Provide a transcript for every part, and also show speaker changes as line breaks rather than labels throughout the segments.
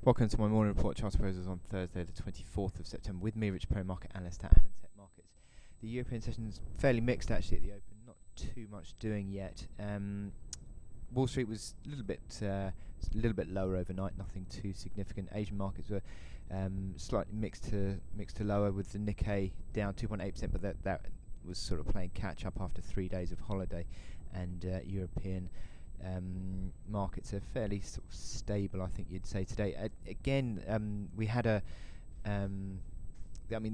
Welcome to my morning report. Charts proposals on Thursday, the 24th of September, with me, Rich Perry, market analyst at Handtech Markets. The European session's fairly mixed actually at the open, not too much doing yet. Wall Street was a little bit lower overnight, nothing too significant. Asian markets were slightly mixed to lower, with the Nikkei down 2.8%, but that was sort of playing catch up after 3 days of holiday, and European markets are fairly sort of stable, I think you'd say today. Again, we had the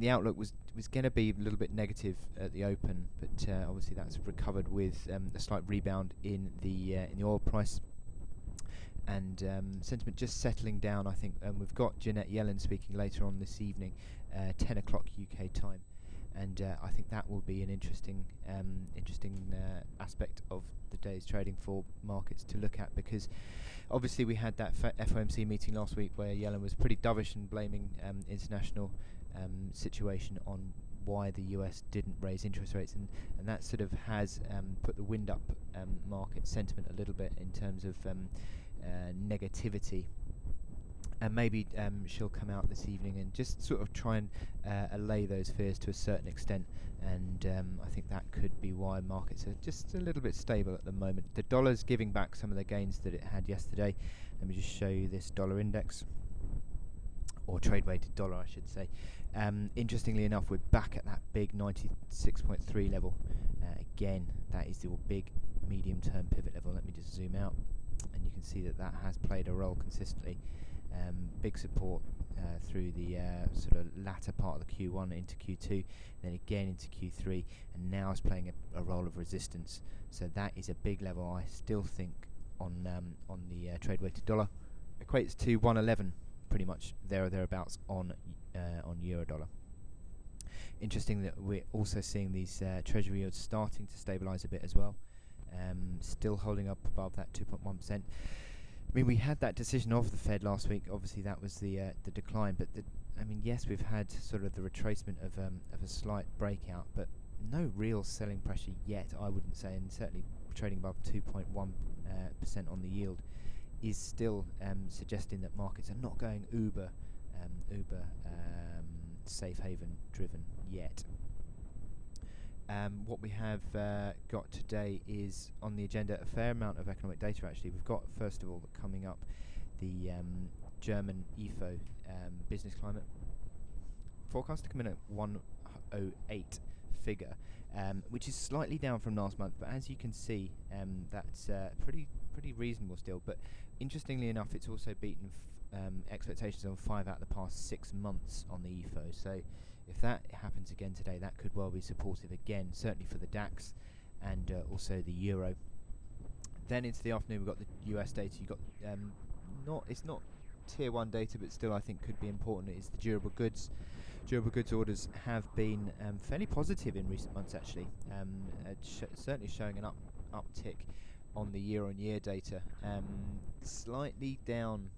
outlook was going to be a little bit negative at the open, but obviously that's recovered with a slight rebound in the oil price, and sentiment just settling down, I think. We've got Janet Yellen speaking later on this evening, 10 o'clock UK time, and I think that will be an interesting aspect of the day's trading for markets to look at, because obviously we had that FOMC meeting last week where Yellen was pretty dovish and blaming international situation on why the US didn't raise interest rates, and that sort of has put the wind up market sentiment a little bit in terms of negativity. And maybe she'll come out this evening and just sort of try and allay those fears to a certain extent, and I think that could be why markets are just a little bit stable at the moment. The dollar's giving back some of the gains that it had yesterday. Let me just show you this dollar index, or trade-weighted dollar, I should say. Interestingly enough, we're back at that big 96.3 level. Again, that is the big medium-term pivot level. Let me just zoom out, and you can see that has played a role consistently. Big support through the sort of latter part of the Q1 into Q2, then again into Q3, and now is playing a role of resistance. So that is a big level, I still think, on the trade-weighted dollar. Equates to 111, pretty much there or thereabouts on euro dollar. Interesting that we're also seeing these treasury yields starting to stabilise a bit as well, still holding up above that 2.1%. I mean, we had that decision of the Fed last week. Obviously, that was the decline. But yes, we've had sort of the retracement of a slight breakout, but no real selling pressure yet, I wouldn't say. And certainly trading above 2.1% on the yield is still suggesting that markets are not going uber safe haven driven yet. What we have got today is on the agenda a fair amount of economic data. Actually, we've got, first of all, coming up the German IFO business climate forecast to come in at 108 figure, which is slightly down from last month, but as you can see, that's pretty reasonable still. But interestingly enough, it's also beaten expectations on 5 out of the past 6 months on the IFO. So if that happens again today, that could well be supportive again, certainly for the DAX and also the euro. Then into the afternoon, we've got the US data. You've got it's not tier 1 data, but still I think could be important. It is the durable goods. Durable goods orders have been fairly positive in recent months, actually. Certainly showing an uptick on the year-on-year data. Slightly down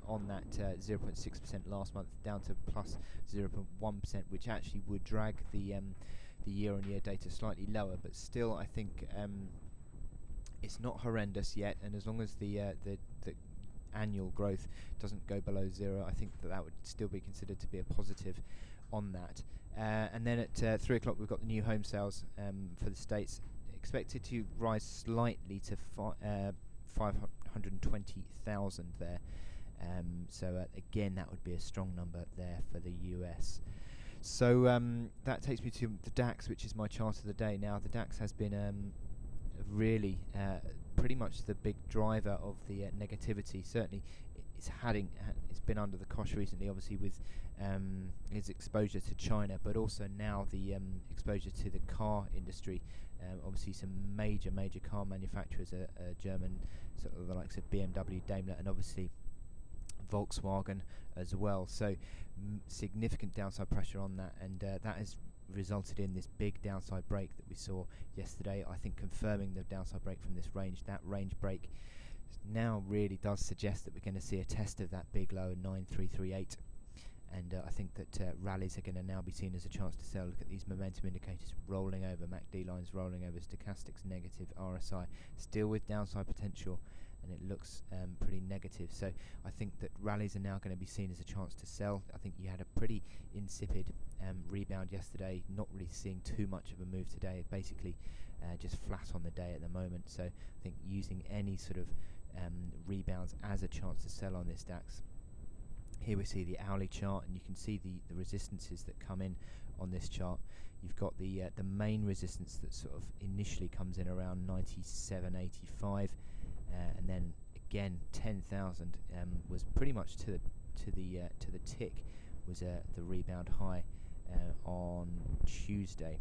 on that 0.6% last month, down to plus 0.1%, which actually would drag the year-on-year data slightly lower, but still I think it's not horrendous yet, and as long as the annual growth doesn't go below 0, I think that would still be considered to be a positive on that. And then at 3 o'clock, we've got the new home sales for the States, expected to rise slightly to 520,000 there. So again, that would be a strong number there for the US. So that takes me to the DAX, which is my chart of the day. Now, the DAX has been really pretty much the big driver of the negativity. Certainly, it's been under the cosh recently, obviously with its exposure to China, but also now the exposure to the car industry. Obviously, some major car manufacturers are German, sort of the likes of BMW, Daimler, and obviously Volkswagen as well. So significant downside pressure on that, and that has resulted in this big downside break that we saw yesterday. I think confirming the downside break from this range. That range break now really does suggest that we're going to see a test of that big low 9338, and I think that rallies are going to now be seen as a chance to sell. Look at these momentum indicators rolling over, MACD lines rolling over, stochastics negative, RSI still with downside potential, and it looks pretty negative. So I think that rallies are now going to be seen as a chance to sell. I think you had a pretty insipid rebound yesterday, not really seeing too much of a move today, basically just flat on the day at the moment. So I think using any sort of rebounds as a chance to sell on this DAX. Here we see the hourly chart, and you can see the resistances that come in on this chart. You've got the main resistance that sort of initially comes in around 97.85, and then again 10,000 was pretty much to the tick was the rebound high on Tuesday.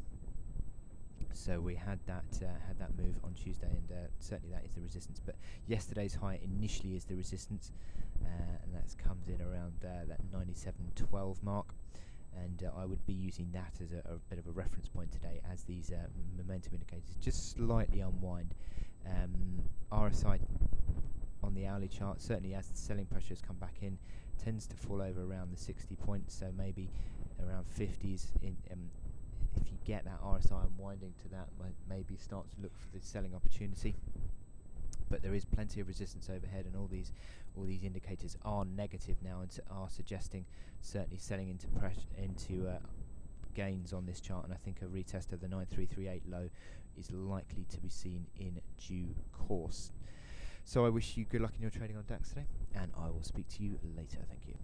So we had that move on Tuesday, and certainly that is the resistance. But yesterday's high initially is the resistance, and that comes in around that 97.12 mark. And I would be using that as a bit of a reference point today, as these momentum indicators just slightly unwind. RSI on the hourly chart, certainly as the selling pressure has come back in, tends to fall over around the 60 points, so maybe around 50s. If you get that RSI unwinding to that, maybe start to look for the selling opportunity. But there is plenty of resistance overhead, and all these indicators are negative now, and are suggesting certainly selling into gains on this chart. And I think a retest of the 9338 low is likely to be seen in due course. So I wish you good luck in your trading on DAX today, and I will speak to you later. Thank you.